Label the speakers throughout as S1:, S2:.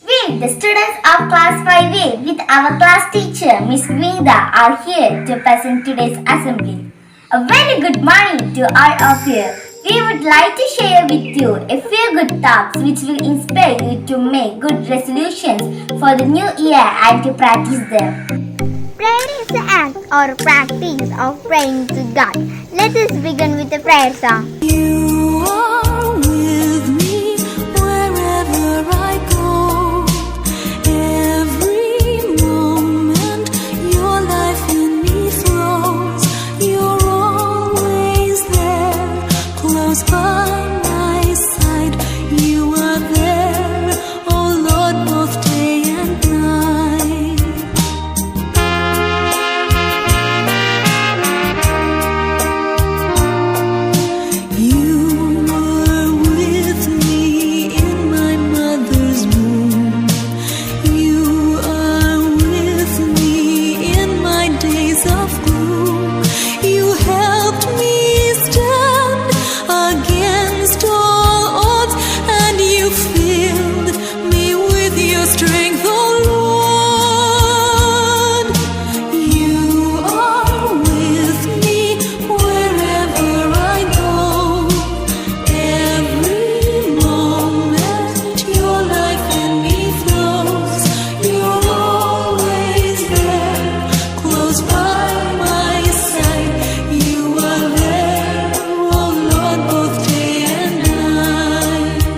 S1: We, the students of class 5A with our class teacher Miss Vida are here to present today's assembly. A very good morning to all of you. We would like to share with you a few good thoughts which will inspire you to make good resolutions for the new year and to practice them.
S2: Prayer is the act or practice of praying to God. Let us begin with a prayer song.
S3: You are with me wherever I go. Every moment your life in me flows. You're always there, close by my side. You are there, oh Lord, both day and night. You were with me in my mother's womb. You are with me in my days of gloom. You helped me stand against all odds, and you filled me with your strength, oh Lord. You are with me wherever I go. Every moment your life in me flows. You're always there, close by my side. You are there, oh Lord, both day and night.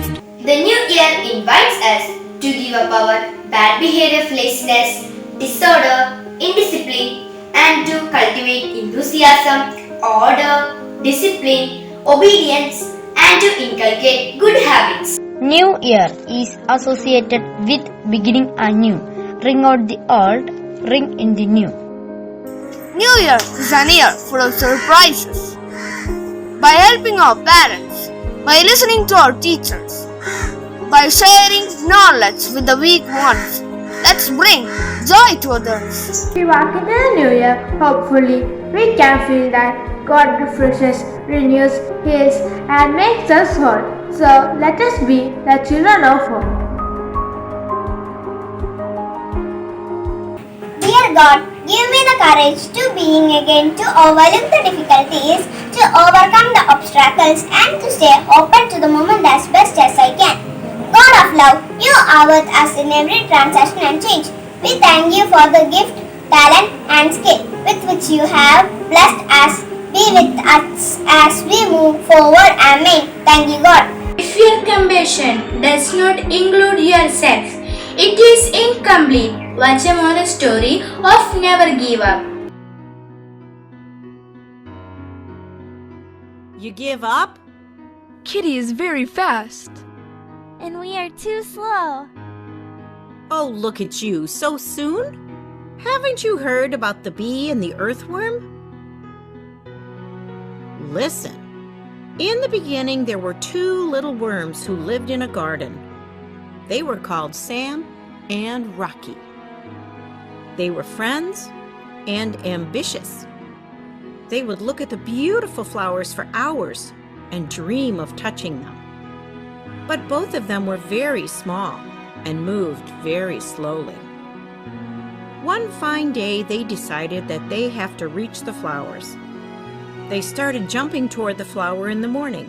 S4: The new year invites us to give up our bad behavior, laziness, disorder, indiscipline, and to cultivate enthusiasm, order, discipline, obedience, and to inculcate good habits.
S5: New Year is associated with beginning anew. Ring out the old, ring in the new.
S6: New Year is an year full of surprises. By helping our parents, by listening to our teachers, by sharing knowledge with the weak ones, let's bring joy to others.
S7: We walk into the new year, hopefully, we can feel that God refreshes, renews, heals, and makes us whole. So let us be the children of hope.
S2: Dear God, give me the courage to being again, to overlook the difficulties, to overcome the obstacles, and to stay open to the moment as best as I can. God of love, you are with us in every transaction and change. We thank you for the gift, talent, and skill with which you have blessed us. Be with us as we move forward. Amen. Thank you, God.
S8: If your compassion does not include yourself, it is incomplete. Watch a moral story of never give up.
S9: You give up?
S10: Kitty is very fast.
S2: And we are too slow.
S9: Oh, look at you, so soon? Haven't you heard about the bee and the earthworm? Listen. In the beginning, there were two little worms who lived in a garden. They were called Sam and Rocky. They were friends and ambitious. They would look at the beautiful flowers for hours and dream of touching them. But both of them were very small and moved very slowly. One fine day, they decided that they have to reach the flowers. They started jumping toward the flower in the morning.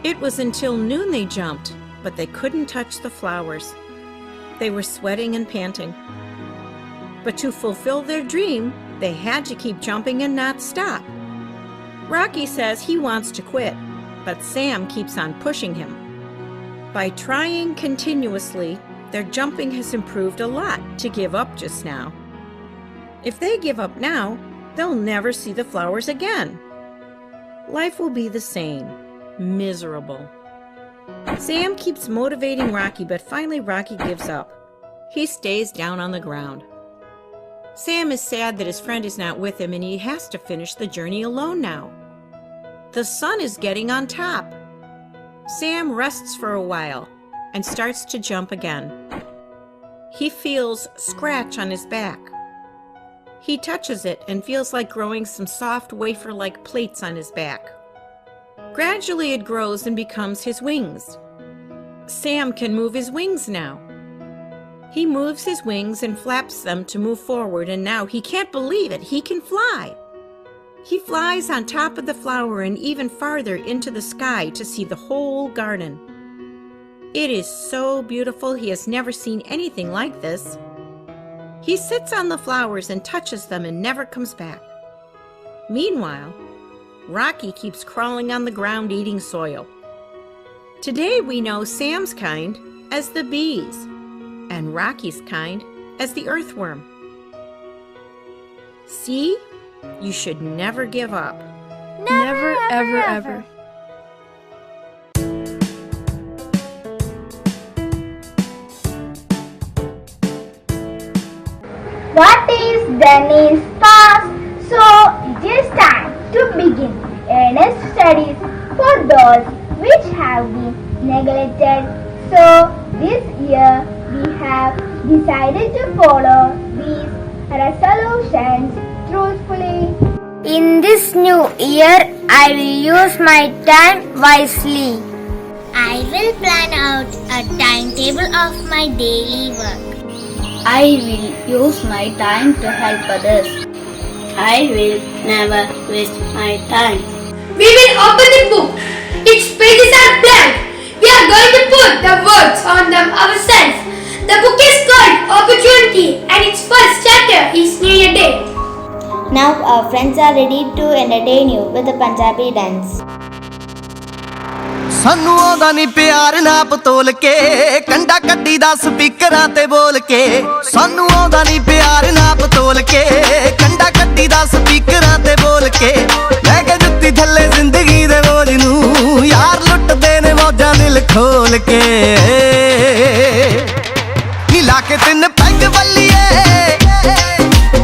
S9: It was until noon they jumped, but they couldn't touch the flowers. They were sweating and panting. But to fulfill their dream, they had to keep jumping and not stop. Rocky says he wants to quit, but Sam keeps on pushing him. By trying continuously, their jumping has improved a lot to give up just now. If they give up now, they'll never see the flowers again. Life will be the same, miserable. Sam keeps motivating Rocky, but finally Rocky gives up. He stays down on the ground. Sam is sad that his friend is not with him and he has to finish the journey alone now. The sun is getting on top. Sam rests for a while and starts to jump again. He feels scratch on his back. He touches it and feels like growing some soft wafer-like plates on his back. Gradually it grows and becomes his wings. Sam can move his wings now. He moves his wings and flaps them to move forward, and now he can't believe it. He can fly. He flies on top of the flower and even farther into the sky to see the whole garden. It is so beautiful. He has never seen anything like this. He sits on the flowers and touches them and never comes back. Meanwhile, Rocky keeps crawling on the ground eating soil. Today we know Sam's kind as the bees and Rocky's kind as the earthworm. See? You should never give up.
S10: Never, ever, ever.
S1: What is done is past, so it is time to begin earnest studies for those which have been neglected. So this year we have decided to follow these resolutions truthfully.
S2: In this new year, I will use my time wisely.
S1: I will plan out a timetable of my daily work.
S8: I will use my time to help others. I will never waste my time.
S4: We will open the book. Its pages are blank. We are going to put the words on them ourselves. The book is called Opportunity and its first chapter is New Year Day.
S2: Now our friends are ready to entertain you with a Punjabi dance.
S11: ਸਾਨੂੰ ਆਉਂਦਾ ਨਹੀਂ ਪਿਆਰ ਨਾਪ ਤੋਲ ਕੇ ਕੰਡਾ ਕੱਢੀ ਦਾ ਸਪੀਕਰਾਂ ਤੇ ਬੋਲ ਕੇ ਸਾਨੂੰ ਆਉਂਦਾ ਨਹੀਂ ਪਿਆਰ ਨਾਪ ਤੋਲ ਕੇ ਕੰਡਾ ਕੱਢੀ ਦਾ ਸਪੀਕਰਾਂ ਤੇ ਬੋਲ ਕੇ ਲੈ ਕੇ ਜੁੱਤੀ ਥੱਲੇ ਜ਼ਿੰਦਗੀ ਦੇ ਬੋਝ ਨੂੰ ਯਾਰ ਲੁੱਟਦੇ ਨੇ ਮੌਜਾਂ ਦਿਲ ਖੋਲ ਕੇ ਨੀ ਲਾ ਕੇ ਤਿੰਨ ਪੈਗ ਵੱਲੀਏ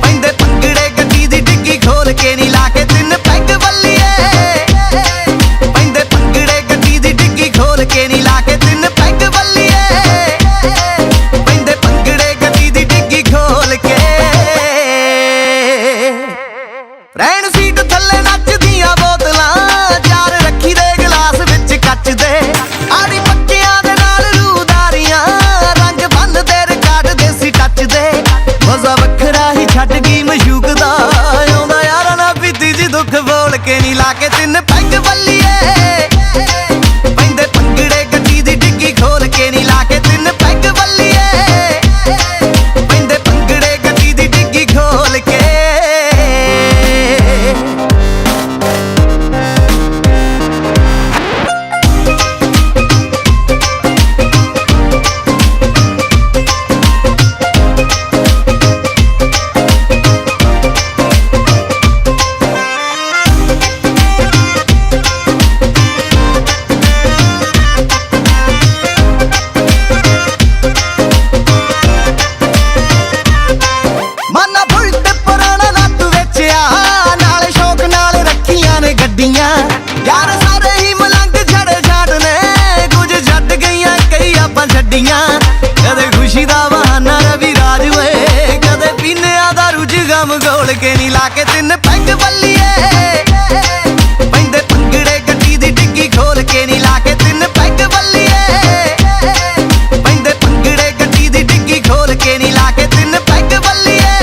S11: ਪੈਂਦੇ ਪੰਗੜੇ ਗੱਡੀ ਦੀ ਡਿੱਗੀ ਖੋਲ ਕੇ ਨੀ ਲਾ ਕੇ ਤਿੰਨ ਪੈਗ ਵੱਲੀਏ ਖੋਲ ਕੇ ਨੀ ਲਾ ਕੇ ਤਿੰਨ ਪੈਗ ਵੱਲੀਏ ਪੈਂਦੇ ਪੰਗੜੇ ਗੱਡੀ ਦੀ ਡਿੱਗੀ ਖੋਲ ਕੇ ਰਹਿਣ ਸੀਟ ਥੱਲੇ ਨੱਚਦੀਆਂ ਬੋਤਲਾਂ ਚਾਰ ਰੱਖੀ ਦੇ ਗਲਾਸ ਵਿੱਚ ਕੱਚ ਦੇ ਆੜੀ ਪੱਕਿਆਂ ਦੇ ਨਾਲ ਰੂਦਾਰੀਆਂ ਰੰਗ ਬੰਨਦੇ ਰਿਕਾਰਡ ਦੇਸੀ ਟੱਚ ਦੇ ਮਜ਼ਾ ਵੱਖਰਾ ਹੀ ਛੱਡ ਗਈ ਮਸ਼ੂਕ ਦਾ ਆਉਂਦਾ ਯਾਰਾਂ ਨਾਲ ਪੀਤੀ ਜੀ ਦੁੱਖ ਬੋਲ ਕੇ ਨੀ ਲਾ ਕੇ ਤਿੰਨ ਪੈਗ ਵੱਲੀਏ ਖੋਲ ਕੇ ਨੀ ਲਾ ਕੇ ਤਿੰਨ ਪੈਗ ਵੱਲੀਏ ਪੈਂਦੇ ਪੰਗੜੇ ਗੱਡੀ ਦੀ ਡਿੱਗੀ ਖੋਲ ਕੇ ਯਾਰ ਸਾਰੇ ਹੀ ਮਲੰਗ ਛੜੇ ਛੱਡ ਨੇ ਕੁਝ ਛੱਡ ਗਈਆਂ ਕਈ ਆਪਾਂ ਛੱਡੀਆਂ ਕਦੇ ਖੁਸ਼ੀ ਦਾ ਬਹਾਨਾ ਰਵੀ ਰਾਜ ਓਏ ਕਦੇ ਪੀਨਿਆਂ ਦਾ ਰੁਝ ਗਮ ਗੋਲ ਕੇ ਨੀ ਲਾ ਕੇ ਤਿੰਨ ਪੈਗ ਵੱਲੀਏ ਪੈਂਦੇ ਪੰਗੜੇ ਗੱਡੀ ਦੀ ਡਿੱਗੀ ਖੋਲ ਕੇ ਨੀ ਲਾ ਕੇ ਤਿੰਨ ਪੈਗ ਵੱਲੀਏ ਪੈਂਦੇ ਪੰਗੜੇ ਗੱਡੀ ਦੀ ਡਿੱਗੀ ਖੋਲ ਕੇ ਨੀ ਲਾ ਕੇ ਤਿੰਨ ਪੈਗ ਵੱਲੀਏ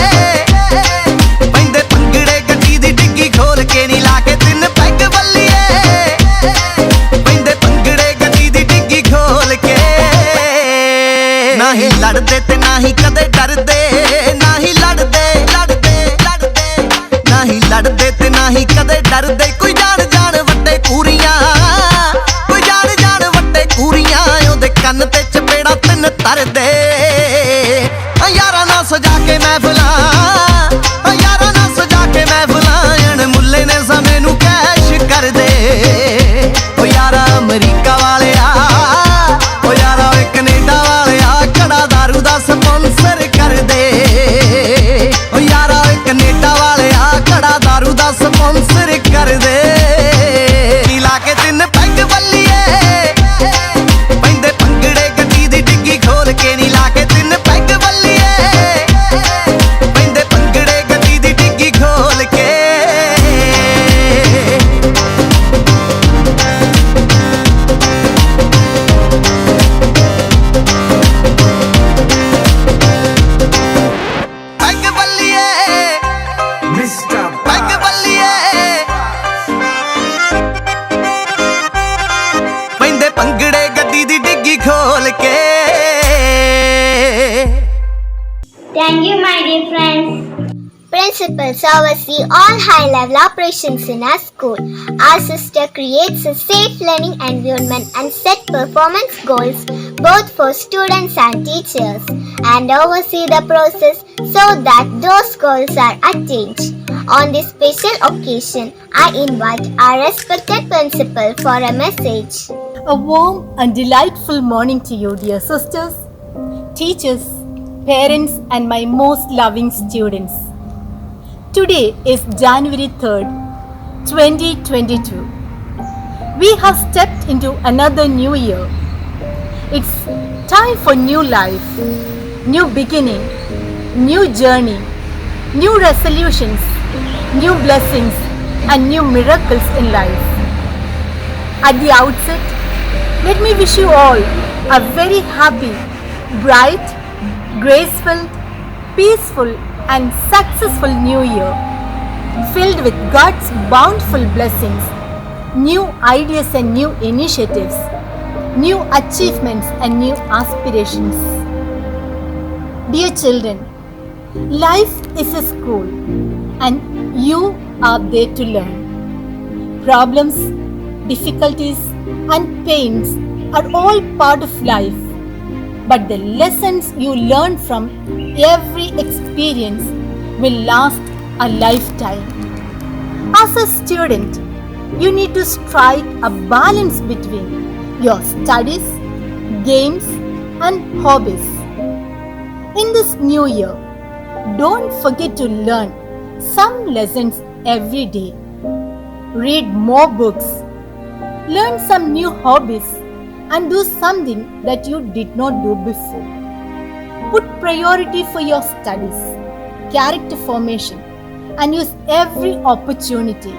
S11: ਪੈਂਦੇ ਪੰਗੜੇ ਗੱਡੀ ਦੀ ਡਿੱਗੀ ਖੋਲ ਕੇ ਨੀ ਲਾ ਕੇ ਤਿੰਨ ਪੈਗ ਵੱਲੀਏ ਪੈਂਦੇ ਪੰਗੜੇ ਗੱਡੀ ਦੀ ਡਿੱਗੀ ਖੋਲ ਕੇ ਨਾ ਹੀ ਲੜਦੇ ਤੇ ਨਾ ਹੀ ਕਦੇ ਡਰਦੇ ਨਾ ਹੀ ਲੜਦੇ ਨਾ ਹੀ ਲੜਦੇ ਤੇ ਨਾ ਹੀ ਕਦੇ ਡਰਦੇ ਕੋਈ ਜਾਣ ਵੱਡੇ ਕੂਰੀਆਂ ਕੋਈ ਜਾਣ ਵੱਡੇ ਕੂਰੀਆਂ ਉਹਦੇ ਕੰਨ ਤੇ ਚਪੇੜਾ ਤਿੰਨ ਤਰਦੇ ਯਾਰਾਂ ਨਾਲ ਸਜਾ ਕੇ ਮਹਿਫਲਾਂ ਯਾਰਾਂ ਨਾਲ ਸਜਾ ਕੇ ਮਹਿਫਲਾਂ ਅਣ ਮੁੱਲੇ ਨੇ ਸਮੇਂ ਨੂੰ ਕੈਸ਼ ਕਰਦੇ ਓ ਯਾਰਾ ਅਮਰੀਕਾ ਵਾਲਿਆ ਓ ਯਾਰਾ ਓਏ ਕੈਨੇਡਾ ਵਾਲਿਆ ਕੜਾ ਦਾਰੂ ਦਾ ਸਪਾਂਸਰ ਕਰਦੇ ਓ ਯਾਰਾ ਓਏ ਕੈਨੇਡਾ ਵਾਲਿਆ ਕੜਾ ਦਾਰੂ ਦਾ ਸਪਾਂਸਰ ਕਰਦੇ ਨੀ ਲਾ ਕੇ ਤਿੰਨ ਪੈਗ ਵੱਲੀਏ ਪੈਂਦੇ ਪੰਗੜੇ ਗੱਡੀ ਦੀ ਡਿੱਗੀ ਖੋਲ ਕੇ ਨੀ ਲਾ ਕੇ ਤਿੰਨ ਪੈਗ ਵੱਲੀਏ ਗੱਡੀ ਦੀ ਡਿੱਗੀ ਖੋਲ ਕੇ
S2: Thank you, my dear friends. Principals oversee all high-level operations in our school. Our sister creates a safe learning environment and set performance goals both for students and teachers, and oversee the process so that those goals are attained. On this special occasion, I invite our respected principal for a message.
S12: A warm and delightful morning to you, dear sisters, teachers, parents, and my most loving students. Today is January 3rd, 2022. We have stepped into another new year. It's time for new life, new beginning, new journey, new resolutions, new blessings, and new miracles in life. At the outset, let me wish you all a very happy, bright, graceful, peaceful, and successful new year, filled with God's bountiful blessings, new ideas and new initiatives, new achievements and new aspirations. Dear children, life is a school and you are there to learn. Problems, difficulties, and pains are all part of life. But the lessons you learn from every experience will last a lifetime. As a student, you need to strike a balance between your studies, games, and hobbies. In this new year, don't forget to learn some lessons every day. Read more books, learn some new hobbies, and do something that you did not do before. Put priority for your studies, character formation, and use every opportunity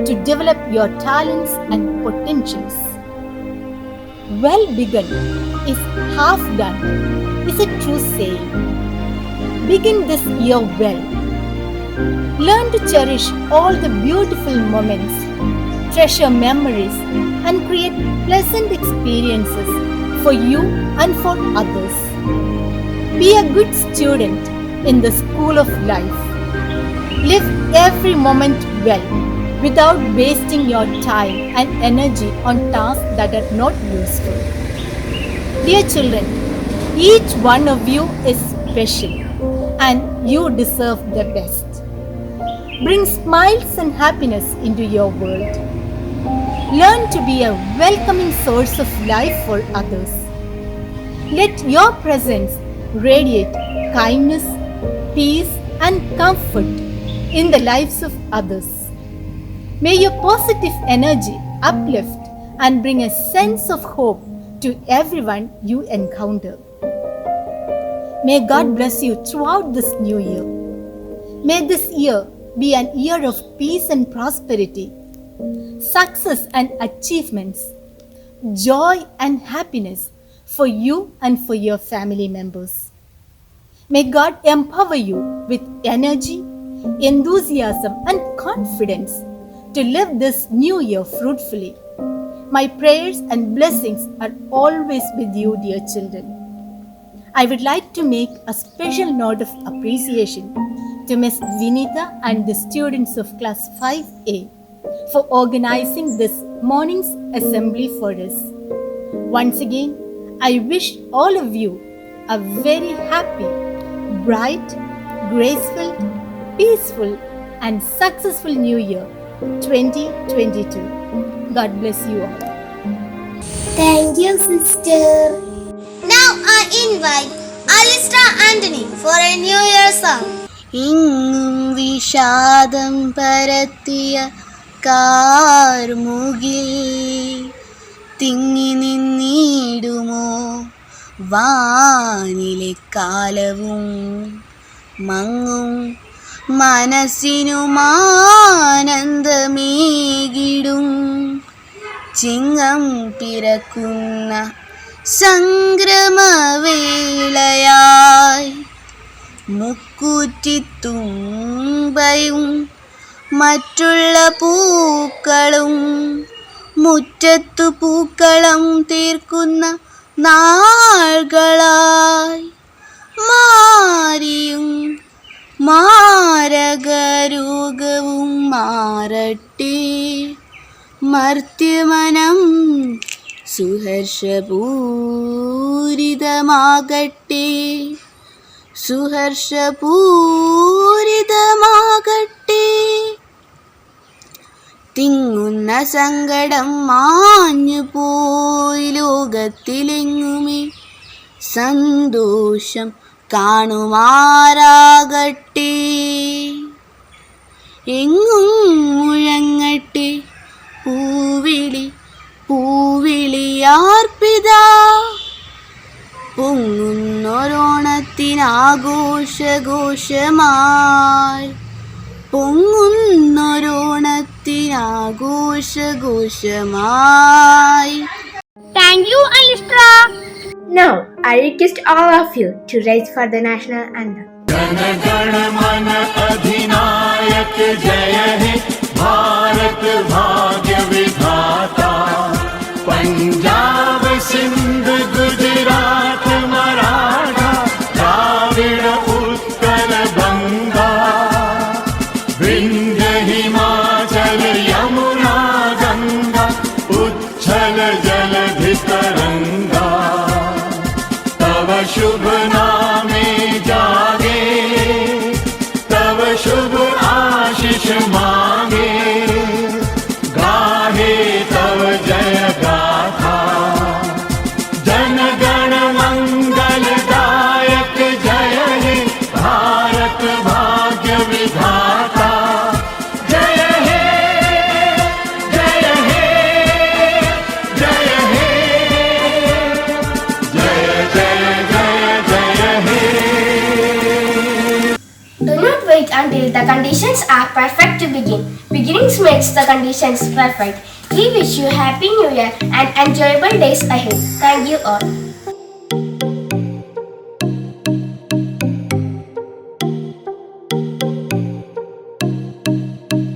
S12: to develop your talents and potentials. Well begun is half done is a true saying. Begin this year well. Learn to cherish all the beautiful moments, treasure memories, and create pleasant experiences for you and for others. Be a good student in the school of life. Live every moment well without wasting your time and energy on tasks that are not useful. Dear children, each one of you is special and you deserve the best. Bring smiles and happiness into your world. Learn to be a welcoming source of life for others. Let your presence radiate kindness, peace, and comfort in the lives of others. May your positive energy uplift and bring a sense of hope to everyone you encounter. May God bless you throughout this new year. May this year be an year of peace and prosperity, success and achievements, joy and happiness for you and for your family members. May God empower you with energy, enthusiasm, and confidence to live this new year fruitfully. My prayers and blessings are always with you, dear children. I would like to make a special note of appreciation to Ms. Vinita and the students of class 5A for organizing this morning's assembly for us. Once again, I wish all of you a very happy, bright, graceful, peaceful, and successful New Year 2022. God bless you all.
S2: Thank you, sister. Now I invite Alistair Anthony for a New Year song.
S13: വിഷാദം പരത്തിയ കാർമുകിൽ തിങ്ങി നിന്നിടുമോ വാനിലെ കാലവും മങ്ങും മനസ്സിനുമാനന്ദമേകിടും ചിങ്ങം പിറക്കുന്ന സംക്രമവേളയായി മുക്കൂറ്റിത്തുമ്പയും മറ്റുള്ള പൂക്കളും മുറ്റത്തു പൂക്കളം തീർക്കുന്ന നാളുകളായി മാറിയും മാരകരോഗവും മാറട്ടെ, മർത്യമനം സുഹർഷപൂരിതമാകട്ടെ, സുഹർഷപൂരിതമാകട്ടെ. തിങ്ങുന്ന സങ്കടം മാഞ്ഞു പോയി, ലോകത്തിലെങ്ങുമേ സന്തോഷം കാണുമാറാകട്ടെ. എങ്ങും മുഴങ്ങട്ടെ പൂവിളി, പൂവിളിയാർപ്പിതാ, പൊങ്ങുന്നൊരോണത്തിനാഘോഷഘോഷമായി, പൊങ്ങുന്നൊരോണത്തിനാഘോഷഘോഷമായി.
S7: Thank you, Alistra. Now, I request all of you to rise for the national anthem.
S11: Jana Gana मन अधिनायक जय हे भारत भाग्य विधाता, पंजाब सिंध गुजरात मराठा द्राविड़ उत्कल गंगा, विंध्य हिमाचल यमुना गंगा उच्छल जलधि तरंगा, तव शुभ नामे जागे, तव शुभ आशीष मांगे, गाहे तव जय गाथा, जन गण मंगलदायक जय हे भारत भाग्य विधाता, जय हे जय हे जय हे जय जय जय जय हे.
S1: Do not wait until the conditions are perfect to begin. Beginnings makes the conditions perfect. We wish you Happy New Year and enjoyable days ahead. Thank you all.